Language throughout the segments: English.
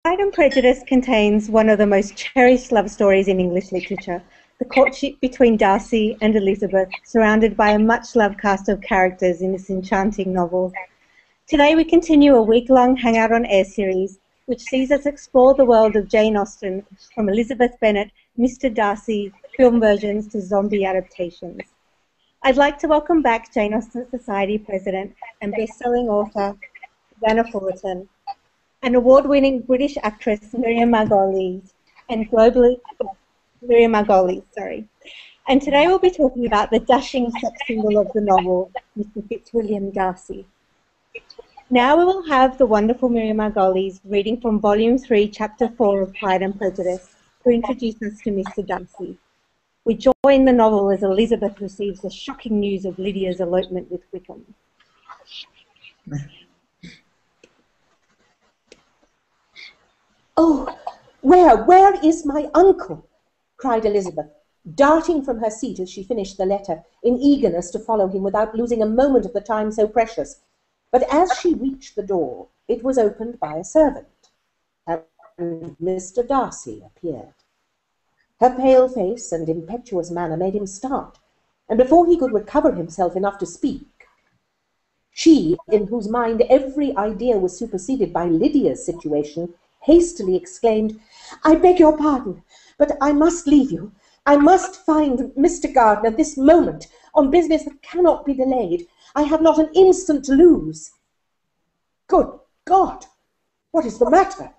Pride and Prejudice contains one of the most cherished love stories in English literature, the courtship between Darcy and Elizabeth, surrounded by a much-loved cast of characters in this enchanting novel. Today we continue a week-long Hangout on Air series, which sees us explore the world of Jane Austen from Elizabeth Bennet, Mr. Darcy, film versions to zombie adaptations. I'd like to welcome back Jane Austen Society President and best-selling author Susannah Fullerton, an award-winning British actress Miriam Margolyes, and globally Miriam Margolyes, sorry. And today we'll be talking about the dashing sex symbol of the novel, Mr. Fitzwilliam Darcy. Now we will have the wonderful Miriam Margolyes reading from Volume 3, Chapter 4 of Pride and Prejudice to introduce us to Mr. Darcy. We join the novel as Elizabeth receives the shocking news of Lydia's elopement with Wickham. "Oh, where is my uncle?" cried Elizabeth, darting from her seat as she finished the letter, in eagerness to follow him without losing a moment of the time so precious. But as she reached the door, it was opened by a servant, and Mr. Darcy appeared. Her pale face and impetuous manner made him start, and before he could recover himself enough to speak, she, in whose mind every idea was superseded by Lydia's situation, hastily exclaimed, "I beg your pardon, but I must leave you. I must find Mr. Gardiner this moment, on business that cannot be delayed. I have not an instant to lose." "Good God! What is the matter?"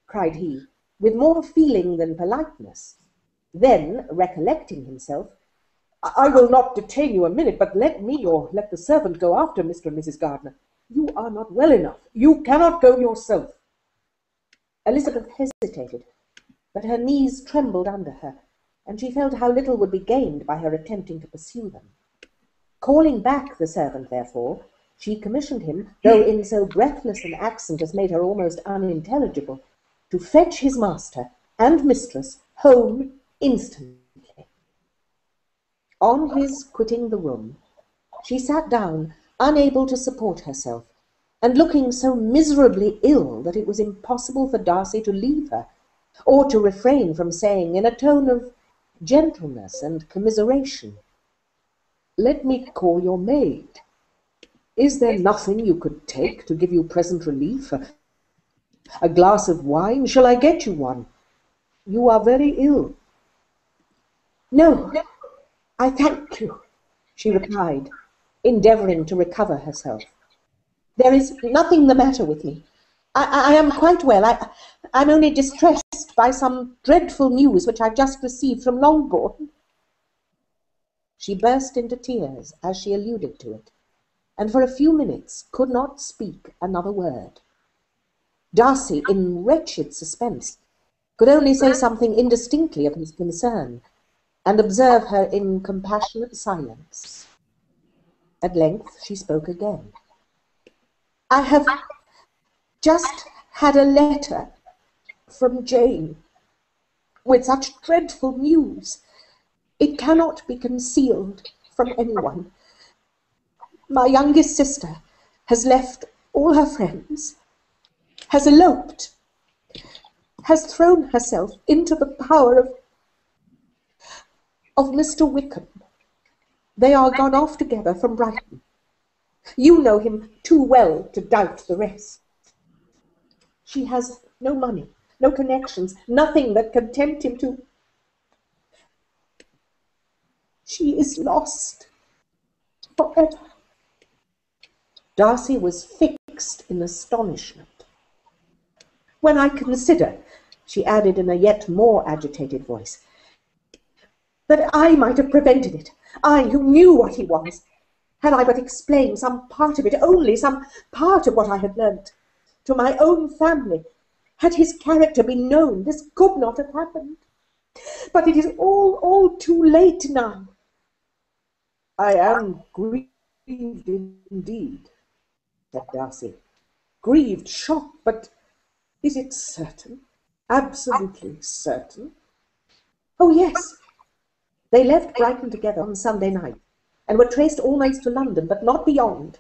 cried he, with more feeling than politeness. Then, recollecting himself, "I will not detain you a minute, but let me or let the servant go after Mr. and Mrs. Gardiner. You are not well enough. You cannot go yourself." Elizabeth hesitated, but her knees trembled under her, and she felt how little would be gained by her attempting to pursue them. Calling back the servant, therefore, she commissioned him, though in so breathless an accent as made her almost unintelligible, to fetch his master and mistress home instantly. On his quitting the room, she sat down, unable to support herself, and looking so miserably ill that it was impossible for Darcy to leave her, or to refrain from saying, in a tone of gentleness and commiseration, "Let me call your maid. Is there nothing you could take to give you present relief? A glass of wine? Shall I get you one? You are very ill." "No, I thank you," she replied, endeavouring to recover herself. "There is nothing the matter with me. I am quite well. I'm only distressed by some dreadful news which I've just received from Longbourn." She burst into tears as she alluded to it, and for a few minutes could not speak another word. Darcy, in wretched suspense, could only say something indistinctly of his concern, and observe her in compassionate silence. At length she spoke again. "I have just had a letter from Jane with such dreadful news. It cannot be concealed from anyone. My youngest sister has left all her friends, has eloped, has thrown herself into the power of Mr. Wickham. They are gone off together from Brighton. You know him too well to doubt the rest. She has no money, no connections, nothing that can tempt him to... She is lost forever." Darcy was fixed in astonishment. "When I consider," she added in a yet more agitated voice, "that I might have prevented it, I who knew what he was, had I but explained some part of it, only some part of what I had learnt, to my own family, had his character been known, this could not have happened. But it is all too late now." "I am grieved indeed," said Darcy. "Grieved, shocked, but is it certain, absolutely certain?" "Oh, yes. They left Brighton together on Sunday night, and were traced almost to London, but not beyond.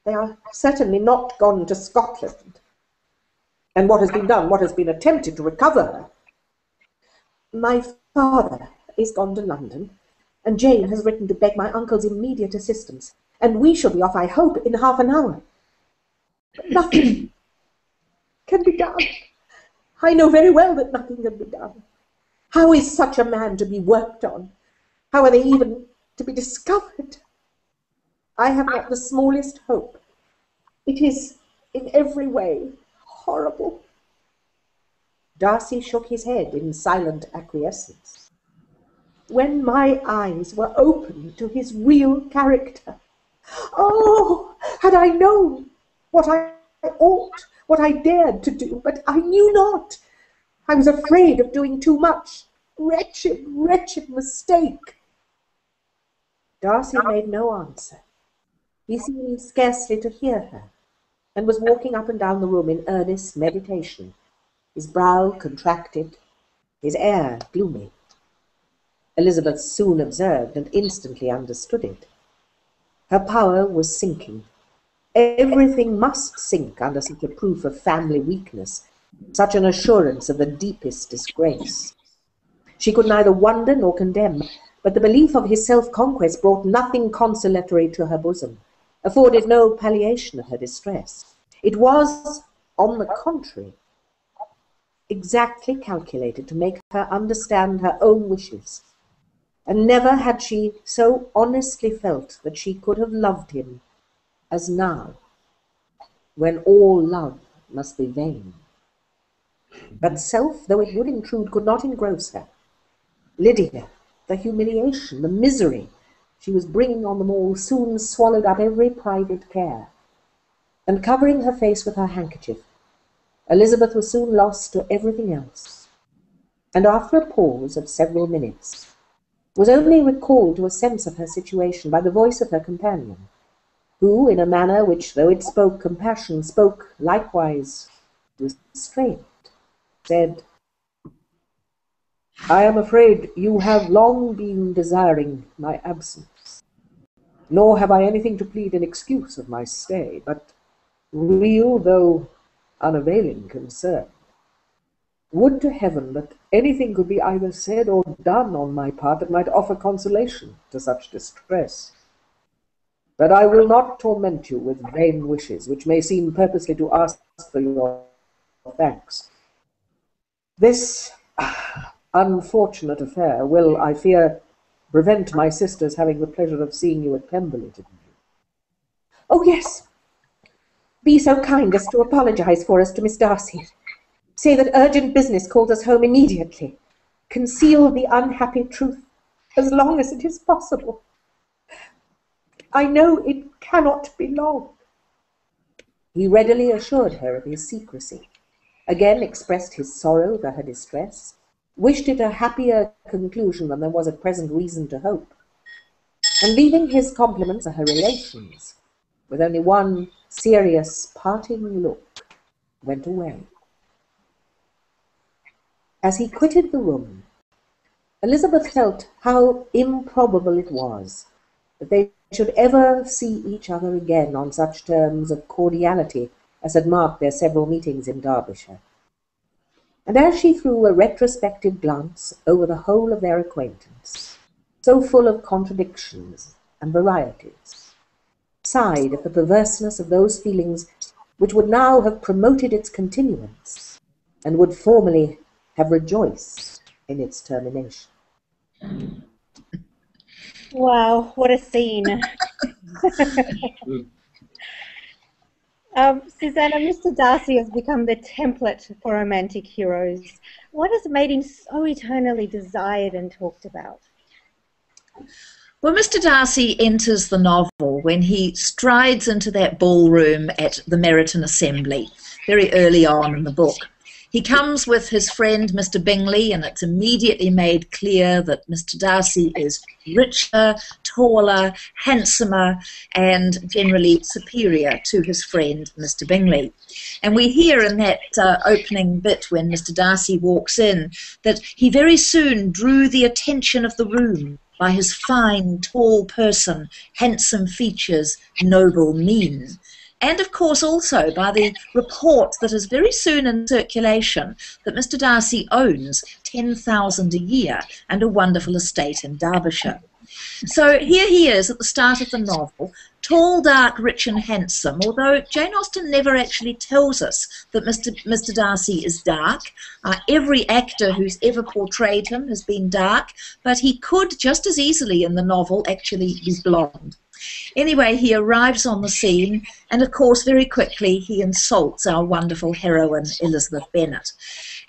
They are certainly not gone to Scotland." And what has been done? What has been attempted to recover her? My father is gone to London, and Jane has written to beg my uncle's immediate assistance, and we shall be off, I hope, in half an hour. But nothing can be done. I know very well that nothing can be done. How is such a man to be worked on? How are they even to be discovered? I have not the smallest hope. It is in every way horrible. Darcy shook his head in silent acquiescence. When my eyes were opened to his real character, oh, had I known what I ought, what I dared to do, but I knew not. I was afraid of doing too much. Wretched, wretched mistake. Darcy made no answer. He seemed scarcely to hear her, and was walking up and down the room in earnest meditation, his brow contracted, his air gloomy. Elizabeth soon observed and instantly understood it. Her power was sinking. Everything must sink under such a proof of family weakness, such an assurance of the deepest disgrace. She could neither wonder nor condemn, but the belief of his self-conquest brought nothing consolatory to her bosom, afforded no palliation of her distress. It was, on the contrary, exactly calculated to make her understand her own wishes, and never had she so honestly felt that she could have loved him as now, when all love must be vain. But self, though it would intrude, could not engross her. Lydia, the humiliation, the misery she was bringing on them all, soon swallowed up every private care, and covering her face with her handkerchief, Elizabeth was soon lost to everything else, and after a pause of several minutes, was only recalled to a sense of her situation by the voice of her companion, who, in a manner which, though it spoke compassion, spoke likewise restraint, said, "I am afraid you have long been desiring my absence, nor have I anything to plead in excuse of my stay, but real, though unavailing concern. Would to heaven that anything could be either said or done on my part that might offer consolation to such distress. But I will not torment you with vain wishes, which may seem purposely to ask for your thanks. This unfortunate affair will, I fear, prevent my sisters having the pleasure of seeing you at Pemberley today." "Oh, yes. Be so kind as to apologize for us to Miss Darcy. Say that urgent business calls us home immediately. Conceal the unhappy truth as long as it is possible. I know it cannot be long." He readily assured her of his secrecy, again expressed his sorrow for her distress, wished it a happier conclusion than there was at present reason to hope, and leaving his compliments to her relations, with only one serious parting look, went away. As he quitted the room, Elizabeth felt how improbable it was that they should ever see each other again on such terms of cordiality as had marked their several meetings in Derbyshire. And as she threw a retrospective glance over the whole of their acquaintance, so full of contradictions and varieties, sighed at the perverseness of those feelings which would now have promoted its continuance, and would formerly have rejoiced in its termination. Wow, what a scene. Susannah, Mr. Darcy has become the template for romantic heroes. What has made him so eternally desired and talked about? Well, Mr. Darcy enters the novel when he strides into that ballroom at the Meryton Assembly, very early on in the book. He comes with his friend Mr. Bingley, and it's immediately made clear that Mr. Darcy is richer, taller, handsomer, and generally superior to his friend Mr. Bingley. And we hear in that opening bit when Mr. Darcy walks in that he very soon drew the attention of the room by his fine, tall person, handsome features, noble mien. and of course also by the report that is very soon in circulation that Mr. Darcy owns 10,000 a year and a wonderful estate in Derbyshire. So here he is at the start of the novel, tall, dark, rich and handsome, although Jane Austen never actually tells us that Mr. Darcy is dark. Every actor who's ever portrayed him has been dark, but he could just as easily in the novel actually be blonde. Anyway, he arrives on the scene, and of course very quickly he insults our wonderful heroine Elizabeth Bennet.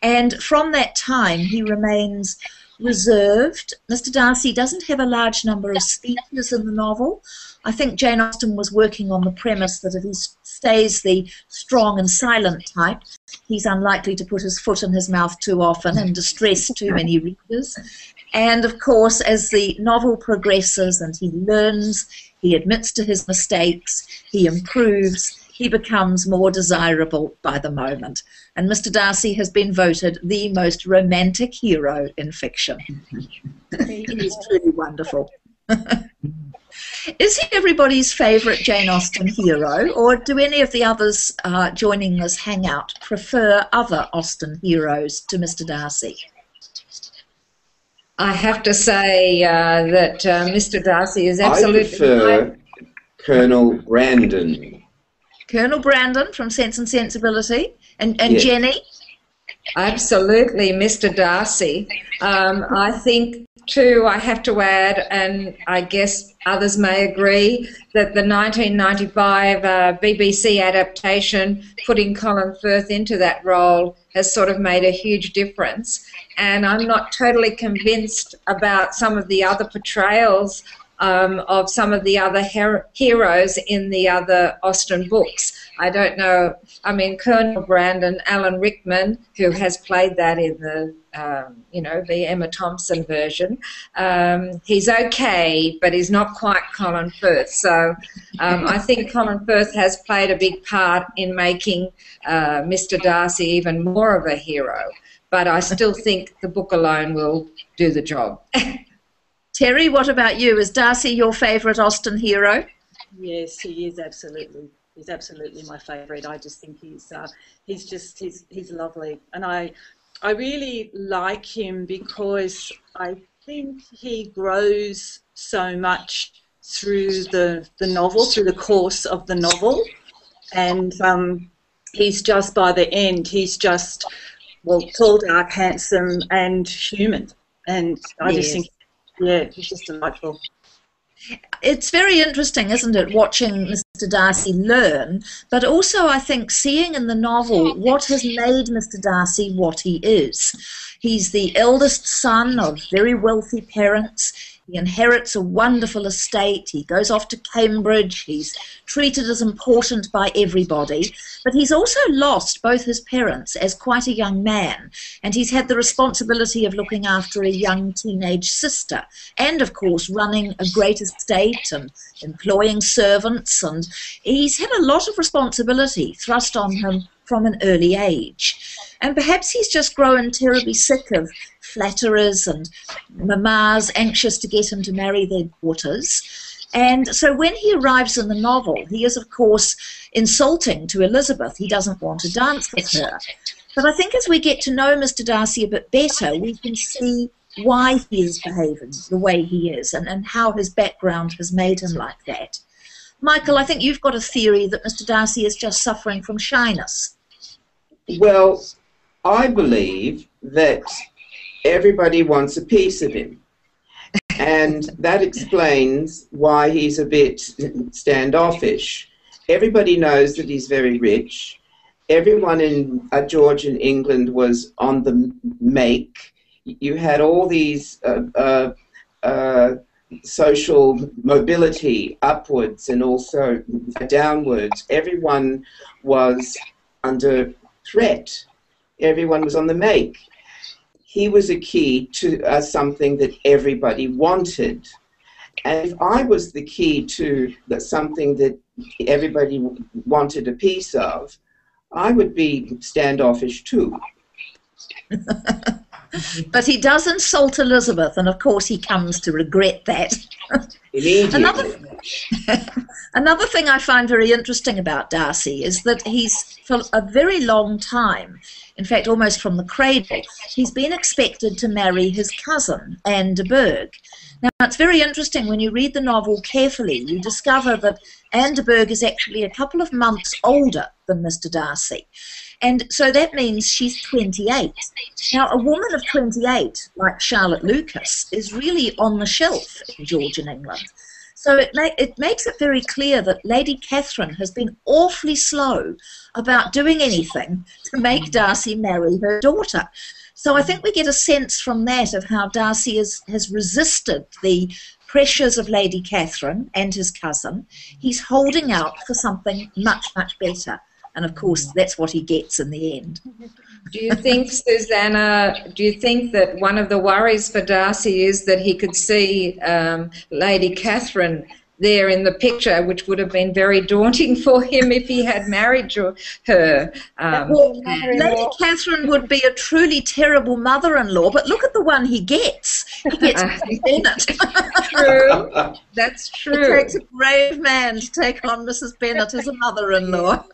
And from that time he remains reserved. Mr. Darcy doesn't have a large number of speeches in the novel. I think Jane Austen was working on the premise that if he stays the strong and silent type, he's unlikely to put his foot in his mouth too often and distress too many readers. And of course, as the novel progresses and he learns, he admits to his mistakes, he improves, he becomes more desirable by the moment. And Mr. Darcy has been voted the most romantic hero in fiction. He is truly wonderful. Is he everybody's favourite Jane Austen hero, or do any of the others joining this hangout prefer other Austen heroes to Mr. Darcy? I have to say that Mr. Darcy is absolutely... I prefer Colonel Brandon. Colonel Brandon from Sense and Sensibility, and Yes. Jenny? Absolutely, Mr. Darcy. I think, too, I have to add, and I guess others may agree, that the 1995 BBC adaptation, putting Colin Firth into that role, has sort of made a huge difference. And I'm not totally convinced about some of the other portrayals of some of the other heroes in the other Austen books. I don't know. I mean, Colonel Brandon, Alan Rickman, who has played that in the, the Emma Thompson version, he's okay, but he's not quite Colin Firth. So I think Colin Firth has played a big part in making Mr. Darcy even more of a hero. But I still think the book alone will do the job. Terry, what about you? Is Darcy your favourite Austen hero? Yes, he is absolutely. He's absolutely my favourite. I just think he's lovely, and I really like him because I think he grows so much through the novel, through the course of the novel, and he's just by the end, he's just tall, dark, handsome, and human, and I just think. Yeah, he's just delightful. It's very interesting, isn't it, watching Mr. Darcy learn, but also I think seeing in the novel what has made Mr. Darcy what he is. He's the eldest son of very wealthy parents. He inherits a wonderful estate. He goes off to Cambridge. He's treated as important by everybody. But he's also lost both his parents as quite a young man. And he's had the responsibility of looking after a young teenage sister. And, of course, running a great estate and employing servants. And he's had a lot of responsibility thrust on him from an early age. And perhaps he's just grown terribly sick of flatterers and mammas anxious to get him to marry their daughters. And so when he arrives in the novel, he is, of course, insulting to Elizabeth. He doesn't want to dance with her. But I think as we get to know Mr. Darcy a bit better, we can see why he is behaving the way he is and how his background has made him like that. Michael, I think you've got a theory that Mr. Darcy is just suffering from shyness. Well, I believe that everybody wants a piece of him. And that explains why he's a bit standoffish. Everybody knows that he's very rich. Everyone in Georgian England was on the make. You had all these social mobility upwards and also downwards. Everyone was under threat. Everyone was on the make. He was a key to something that everybody wanted. And if I was the key to something that everybody wanted a piece of, I would be standoffish too. But he does insult Elizabeth, and of course he comes to regret that. Immediately. Another thing I find very interesting about Darcy is that he's, for a very long time, in fact almost from the cradle, he's been expected to marry his cousin, Anne de Bourgh. Now, it's very interesting when you read the novel carefully, you discover that Anne de Bourgh is actually a couple of months older than Mr. Darcy. And so that means she's 28. Now, a woman of 28, like Charlotte Lucas, is really on the shelf in Georgian England. So it makes it very clear that Lady Catherine has been awfully slow about doing anything to make Darcy marry her daughter. So I think we get a sense from that of how Darcy has resisted the pressures of Lady Catherine and his cousin. He's holding out for something much, much better. And of course, that's what he gets in the end. Do you think, Susannah, do you think that one of the worries for Darcy is that he could see Lady Catherine there in the picture, which would have been very daunting for him if he had married her? Lady Catherine would be a truly terrible mother-in-law, but look at the one he gets. He gets Mrs. Bennet. True, that's true. It takes a brave man to take on Mrs. Bennet as a mother-in-law.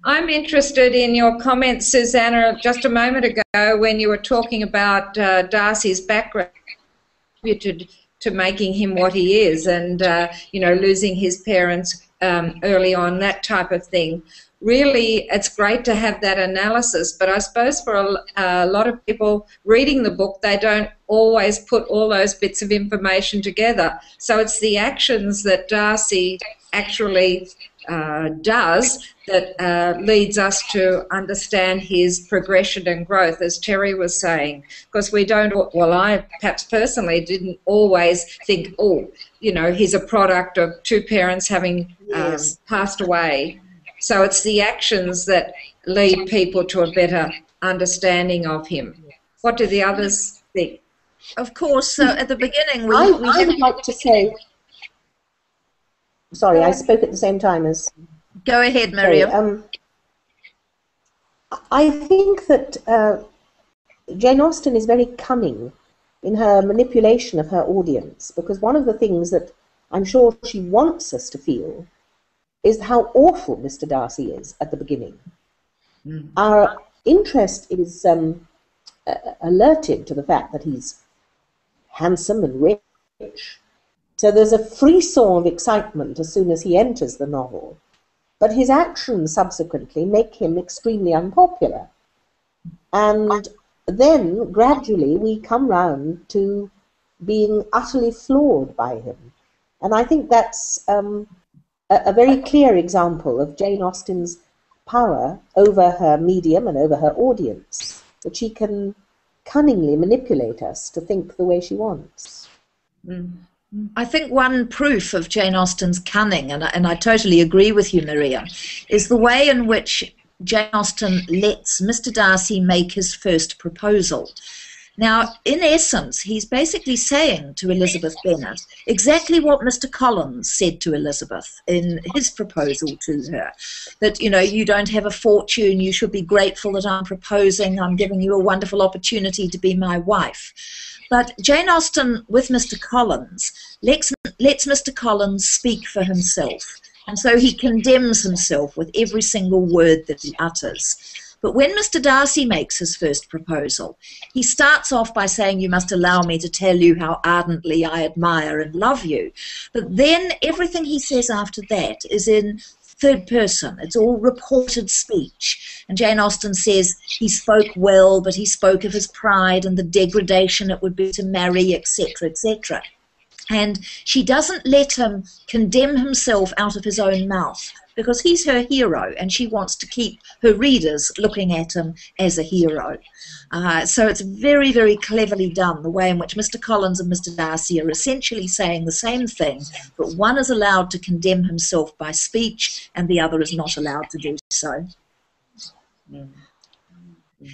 I'm interested in your comments, Susannah, just a moment ago when you were talking about Darcy's background to making him what he is, and you know, losing his parents early on, that type of thing. Really, it's great to have that analysis, but I suppose for a lot of people reading the book, they don't always put all those bits of information together. So it's the actions that Darcy actually does that leads us to understand his progression and growth, as Terry was saying, because we don't, well, I perhaps personally didn't always think, oh, you know, he's a product of two parents having passed away. So it's the actions that lead people to a better understanding of him. What do the others think? Of course, at the beginning, I would like to say, sorry, I spoke at the same time as... Go ahead, Miriam. I think that Jane Austen is very cunning in her manipulation of her audience, because one of the things that I'm sure she wants us to feel is how awful Mr. Darcy is at the beginning. Our interest is alerted to the fact that he's handsome and rich. So there's a frisson of excitement as soon as he enters the novel. But his actions subsequently make him extremely unpopular. And then, gradually, we come round to being utterly floored by him. And I think that's a very clear example of Jane Austen's power over her medium and over her audience, that she can cunningly manipulate us to think the way she wants. I think one proof of Jane Austen's cunning, and I totally agree with you, Miriam, is the way in which Jane Austen lets Mr. Darcy make his first proposal. Now, in essence, he's basically saying to Elizabeth Bennet exactly what Mr. Collins said to Elizabeth in his proposal to her, that, you know, you don't have a fortune, you should be grateful that I'm proposing, I'm giving you a wonderful opportunity to be my wife. But Jane Austen, with Mr. Collins, lets Mr. Collins speak for himself, and so he condemns himself with every single word that he utters. But when Mr. Darcy makes his first proposal, he starts off by saying, you must allow me to tell you how ardently I admire and love you. But then everything he says after that is in third person. It's all reported speech. And Jane Austen says he spoke well, but he spoke of his pride and the degradation it would be to marry, etc., etc. And she doesn't let him condemn himself out of his own mouth, because he's her hero and she wants to keep her readers looking at him as a hero. So it's very, very cleverly done, the way in which Mr. Collins and Mr. Darcy are essentially saying the same thing, but one is allowed to condemn himself by speech and the other is not allowed to do so.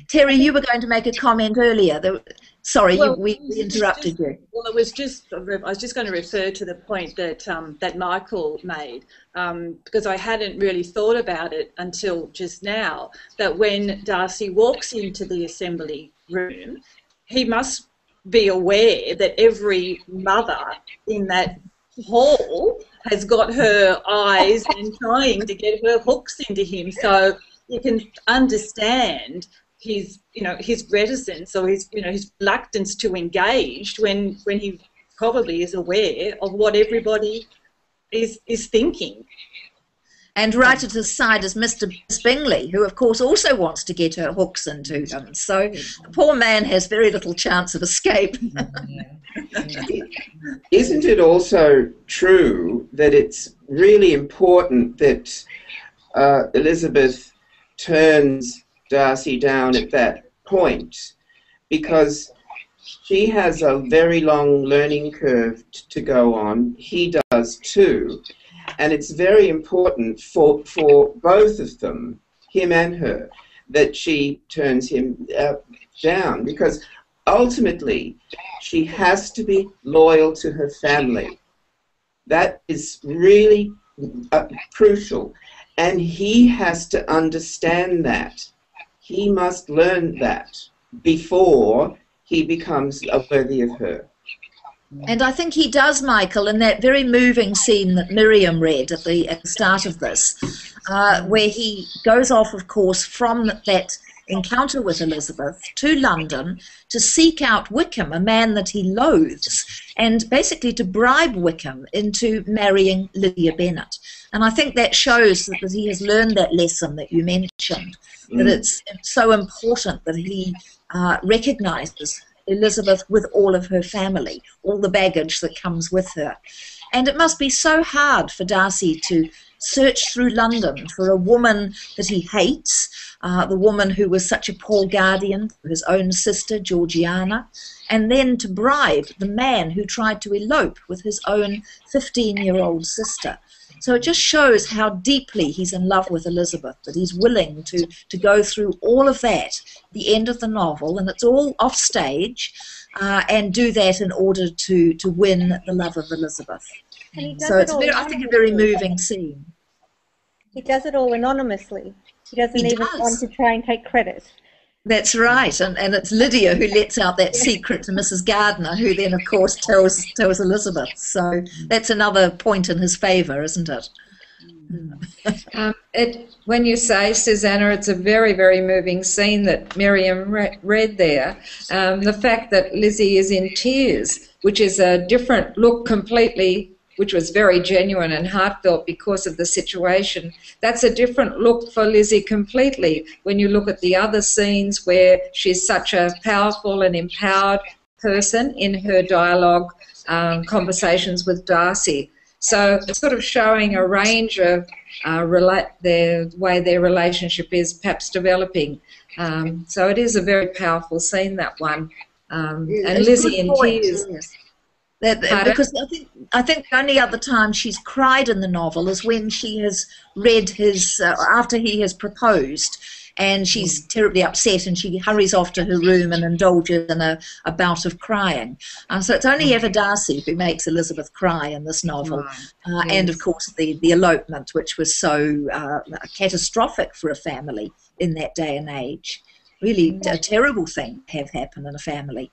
Terry, you were going to make a comment earlier. Sorry, well, we interrupted you. Well, I was just going to refer to the point that that Michael made, because I hadn't really thought about it until just now, that when Darcy walks into the assembly room, he must be aware that every mother in that hall has got her eyes and trying to get her hooks into him. So you can understand his, his reticence or his, his reluctance to engage when he probably is aware of what everybody is thinking. And right at his side is Mr. Bingley, who, of course, also wants to get her hooks into him. So the poor man has very little chance of escape. Isn't it also true that it's really important that Elizabeth turns Darcy down at that point? Because she has a very long learning curve to go on. He does too. And it's very important for both of them, him and her, that she turns him down, because ultimately she has to be loyal to her family. That is really crucial. And he has to understand that. He must learn that before he becomes worthy of her. And I think he does, Michael, in that very moving scene that Miriam read at the start of this, where he goes off, of course, from that encounter with Elizabeth to London to seek out Wickham, a man that he loathes, and basically to bribe Wickham into marrying Lydia Bennet. And I think that shows that he has learned that lesson that you mentioned, that it's so important that he recognises Elizabeth with all of her family, all the baggage that comes with her. And it must be so hard for Darcy to search through London for a woman that he hates, the woman who was such a poor guardian for his own sister, Georgiana, and then to bribe the man who tried to elope with his own 15-year-old sister. So it just shows how deeply he's in love with Elizabeth, that he's willing to go through all of that at the end of the novel, and it's all off stage, and do that in order to win the love of Elizabeth. So it's I think a very moving scene. He does it all anonymously. He doesn't even want to try and take credit. That's right, and it's Lydia who lets out that secret to Mrs. Gardiner, who then, of course, tells Elizabeth. So that's another point in his favour, isn't it? When you say, Susannah, it's a very, very moving scene that Miriam read there. The fact that Lizzie is in tears, which is a different look completely, which was very genuine and heartfelt because of the situation. That's a different look for Lizzie completely when you look at the other scenes where she's such a powerful and empowered person in her dialogue conversations with Darcy. So it's sort of showing a range of the way their relationship is perhaps developing. So it is a very powerful scene, that one. And Lizzie in tears. Yes. Because I think the only other time she's cried in the novel is when she has read his, after he has proposed, and she's terribly upset and she hurries off to her room and indulges in a bout of crying. So it's only ever Darcy who makes Elizabeth cry in this novel. And of course the elopement, which was so catastrophic for a family in that day and age. Really a terrible thing to have happen in a family.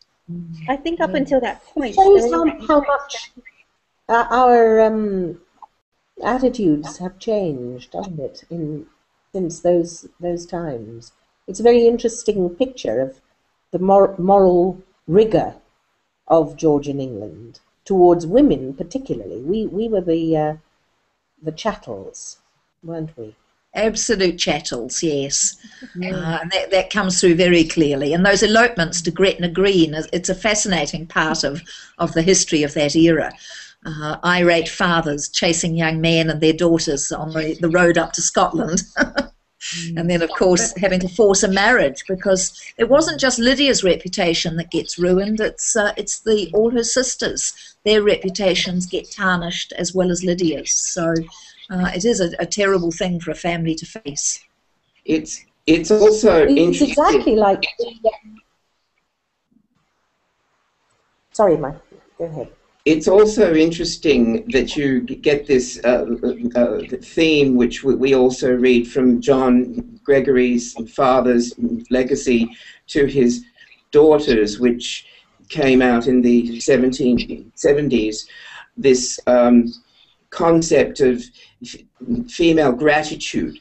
I think up until that point, it shows how much our attitudes have changed, doesn't it, since those times. It's a very interesting picture of the moral rigour of Georgian England towards women, particularly. We were the chattels, weren't we? Absolute chattels, yes. And that comes through very clearly. And those elopements to Gretna Green, it's a fascinating part of the history of that era. Irate fathers chasing young men and their daughters on the road up to Scotland. And then, of course, having to force a marriage, because it wasn't just Lydia's reputation that gets ruined, it's all her sisters. Their reputations get tarnished as well as Lydia's. So it is a terrible thing for a family to face. It's also interesting. Exactly like. Sorry, Mike. Go ahead. It's also interesting that you get this theme, which we also read from John Gregory's father's legacy to his Daughters, which came out in the 1770s, this concept of female gratitude.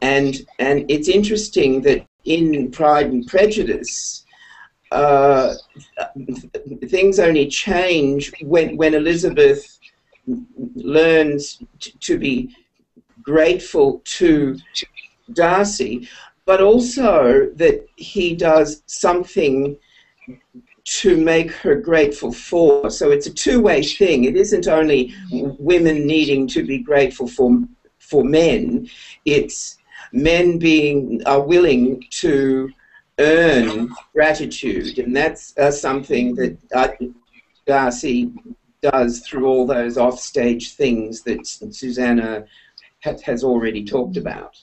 And it's interesting that in Pride and Prejudice, things only change when Elizabeth learns to be grateful to Darcy, but also that he does something to make her grateful for. So it's a two-way thing. It isn't only women needing to be grateful for men. It's men are willing to earn gratitude, and that's something that Darcy does through all those offstage things that Susannah has already talked about.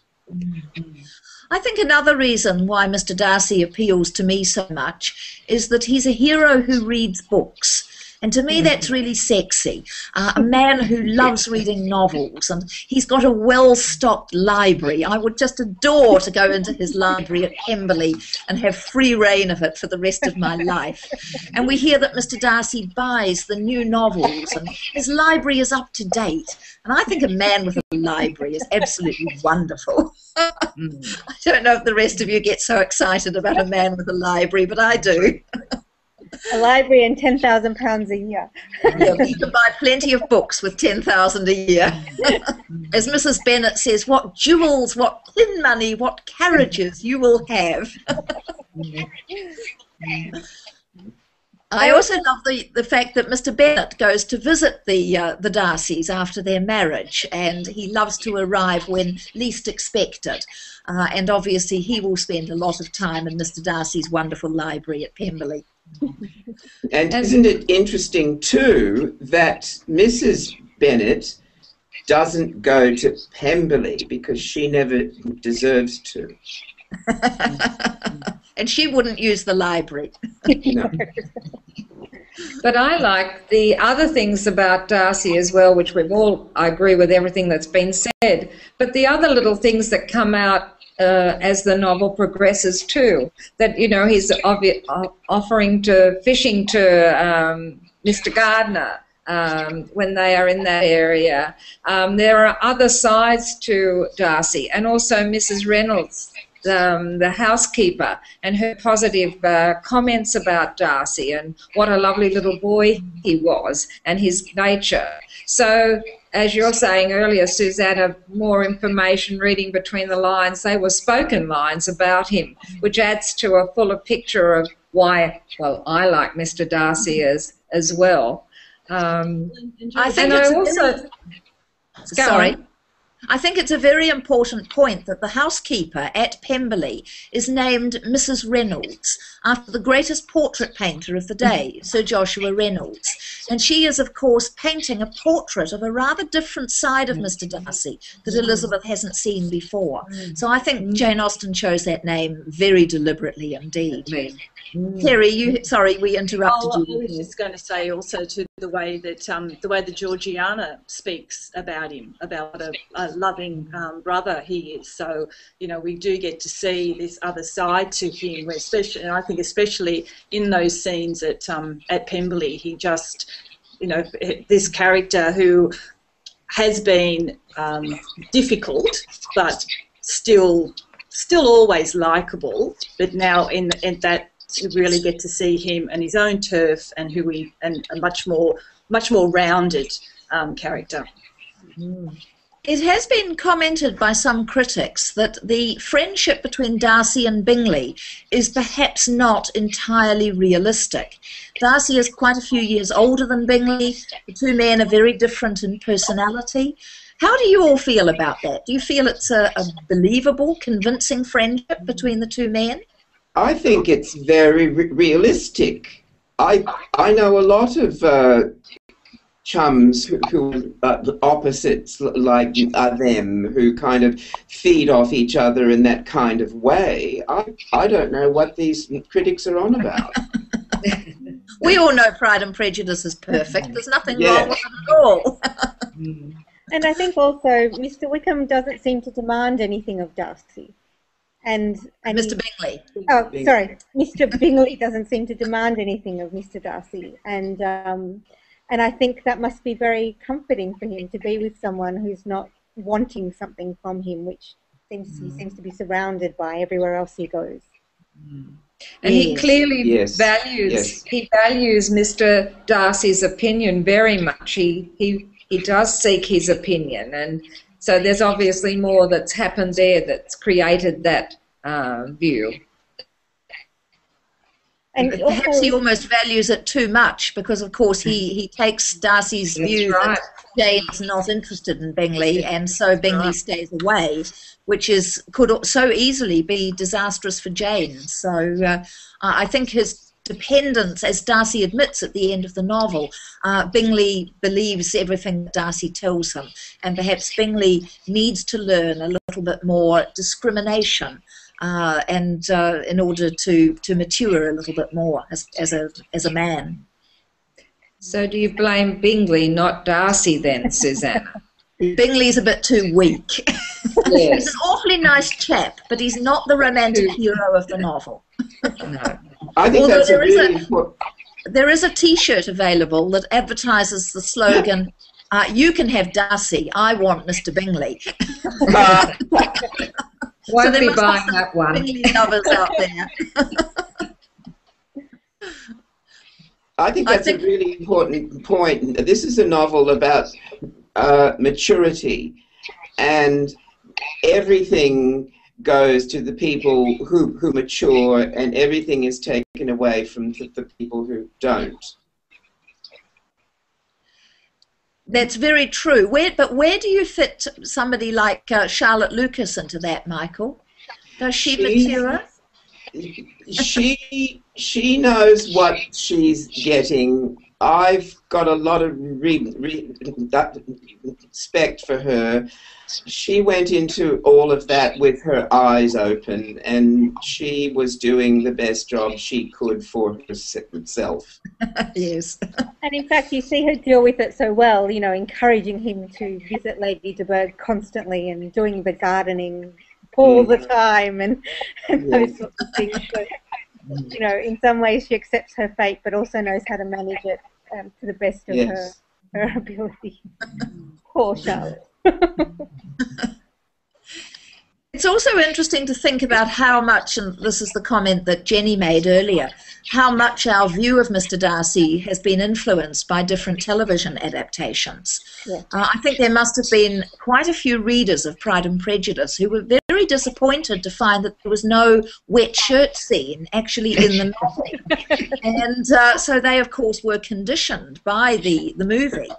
I think another reason why Mr. Darcy appeals to me so much is that he's a hero who reads books. And to me, that's really sexy. A man who loves reading novels, and he's got a well-stocked library. I would just adore to go into his library at Pemberley and have free reign of it for the rest of my life. And we hear that Mr. Darcy buys the new novels, and his library is up to date. And I think a man with a library is absolutely wonderful. I don't know if the rest of you get so excited about a man with a library, but I do. A library and £10,000 a year. Yeah, you can buy plenty of books with £10,000 a year. As Mrs. Bennet says, what jewels, what pin money, what carriages you will have. I also love the fact that Mr. Bennet goes to visit the Darcys after their marriage, and he loves to arrive when least expected. And obviously he will spend a lot of time in Mr. Darcy's wonderful library at Pemberley. And isn't it interesting too that Mrs. Bennet doesn't go to Pemberley because she never deserves to? And she wouldn't use the library. No. But I like the other things about Darcy as well, which I agree with everything that's been said, but the other little things that come out as the novel progresses too, that, you know, he's offering to fishing to Mr. Gardner when they are in that area. There are other sides to Darcy, and also Mrs. Reynolds, the housekeeper, and her positive comments about Darcy and what a lovely little boy he was and his nature. So, as you're saying earlier, Susannah, more information, reading between the lines, they were spoken lines about him, which adds to a fuller picture of why, well, I like Mr. Darcy as well. I think it's a very important point that the housekeeper at Pemberley is named Mrs. Reynolds, after the greatest portrait painter of the day, Sir Joshua Reynolds. And she is, of course, painting a portrait of a rather different side of Mr. Darcy that Elizabeth hasn't seen before. So I think Jane Austen chose that name very deliberately indeed. Terry, sorry, we interrupted you. I was just going to say also to the way that Georgiana speaks about him, about a loving brother he is. So, you know, we do get to see this other side to him, especially, and I think especially in those scenes at Pemberley, he just, you know, this character who has been difficult, but still always likable. But now in that, to really get to see him and his own turf and a much more rounded character. It has been commented by some critics that the friendship between Darcy and Bingley is perhaps not entirely realistic. Darcy is quite a few years older than Bingley. The two men are very different in personality. How do you all feel about that? Do you feel it's a believable, convincing friendship between the two men? I think it's very realistic. I know a lot of chums who are opposites like them, who kind of feed off each other in that kind of way. I don't know what these critics are on about. We all know Pride and Prejudice is perfect. There's nothing wrong with it at all. And I think also Mr. Wickham doesn't seem to demand anything of Darcy. and Mr. Bingley. Oh, sorry, Mr. Bingley doesn't seem to demand anything of Mr. Darcy, and I think that must be very comforting for him to be with someone who's not wanting something from him, which he seems to be surrounded by everywhere else he goes. And he clearly values Mr. Darcy's opinion very much. He does seek his opinion, and so there's obviously more that's happened there that's created that view. And perhaps he almost values it too much, because of course he takes Darcy's view that Jane's not interested in Bingley, and so Bingley stays away, which could so easily be disastrous for Jane. So I think his dependence, as Darcy admits at the end of the novel, Bingley believes everything that Darcy tells him, and perhaps Bingley needs to learn a little bit more discrimination and in order to mature a little bit more as a man. So do you blame Bingley, not Darcy, then, Susannah? Bingley's a bit too weak. Yes. He's an awfully nice chap, but he's not the romantic hero of the novel. No. I think that's a really important... There is a T-shirt available that advertises the slogan, "You can have Darcy, I want Mr. Bingley." Won't be buying that one. Bingley lovers out there. I think that's a really important point. This is a novel about maturity, and everything goes to the people who mature, and everything is taken away from the people who don't. That's very true. But where do you fit somebody like Charlotte Lucas into that, Michael? Does she mature? She knows what she's getting. I've got a lot of respect for her. She went into all of that with her eyes open, and she was doing the best job she could for herself. Yes. And in fact, you see her deal with it so well, you know, encouraging him to visit Lady de Bourgh constantly and doing the gardening all the time and those sorts of things. So, you know, in some ways she accepts her fate, but also knows how to manage it to the best of her ability. Poor Charlotte. It's also interesting to think about how much, and this is the comment that Jenny made earlier, how much our view of Mr. Darcy has been influenced by different television adaptations. Yeah. I think there must have been quite a few readers of Pride and Prejudice who were very disappointed to find that there was no wet shirt scene actually in the novel. And so they, of course, were conditioned by the movie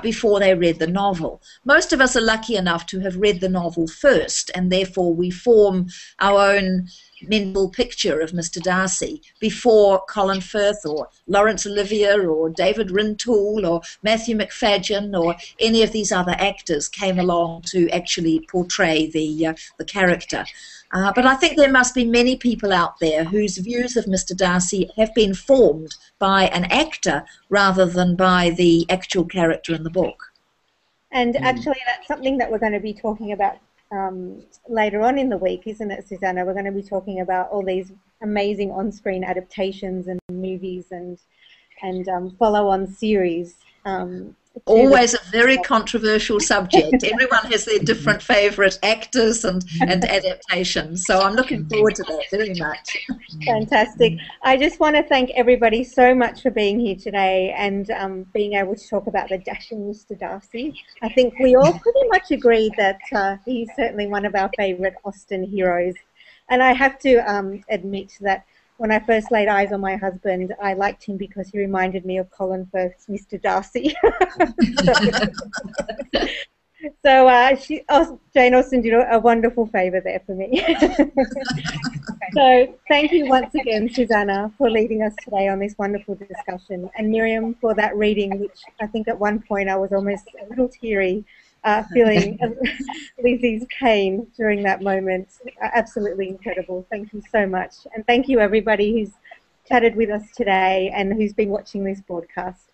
before they read the novel. Most of us are lucky enough to have read the novel first, and therefore we form our own mental picture of Mr. Darcy before Colin Firth or Laurence Olivier or David Rintoul or Matthew McFadyen or any of these other actors came along to actually portray the character. But I think there must be many people out there whose views of Mr. Darcy have been formed by an actor rather than by the actual character in the book. And actually that's something that we're going to be talking about later on in the week, isn't it, Susannah? We're going to be talking about all these amazing on-screen adaptations and movies and follow-on series. Always a very controversial subject. Everyone has their different favourite actors and adaptations. So I'm looking forward to that very much. Fantastic. I just want to thank everybody so much for being here today and being able to talk about the dashing Mr. Darcy. I think we all pretty much agreed that he's certainly one of our favourite Austen heroes. And I have to admit that when I first laid eyes on my husband, I liked him because he reminded me of Colin Firth's Mr. Darcy. So Jane Austen did a wonderful favour there for me. So thank you once again, Susannah, for leading us today on this wonderful discussion, and Miriam for that reading, which I think at one point I was almost a little teary, feeling Lizzie's pain during that moment. Absolutely incredible. Thank you so much. And thank you everybody who's chatted with us today and who's been watching this broadcast.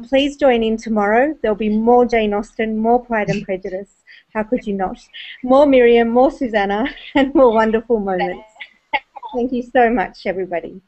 Please join in tomorrow. There'll be more Jane Austen, more Pride and Prejudice. How could you not? More Miriam, more Susannah, and more wonderful moments. Thank you so much, everybody.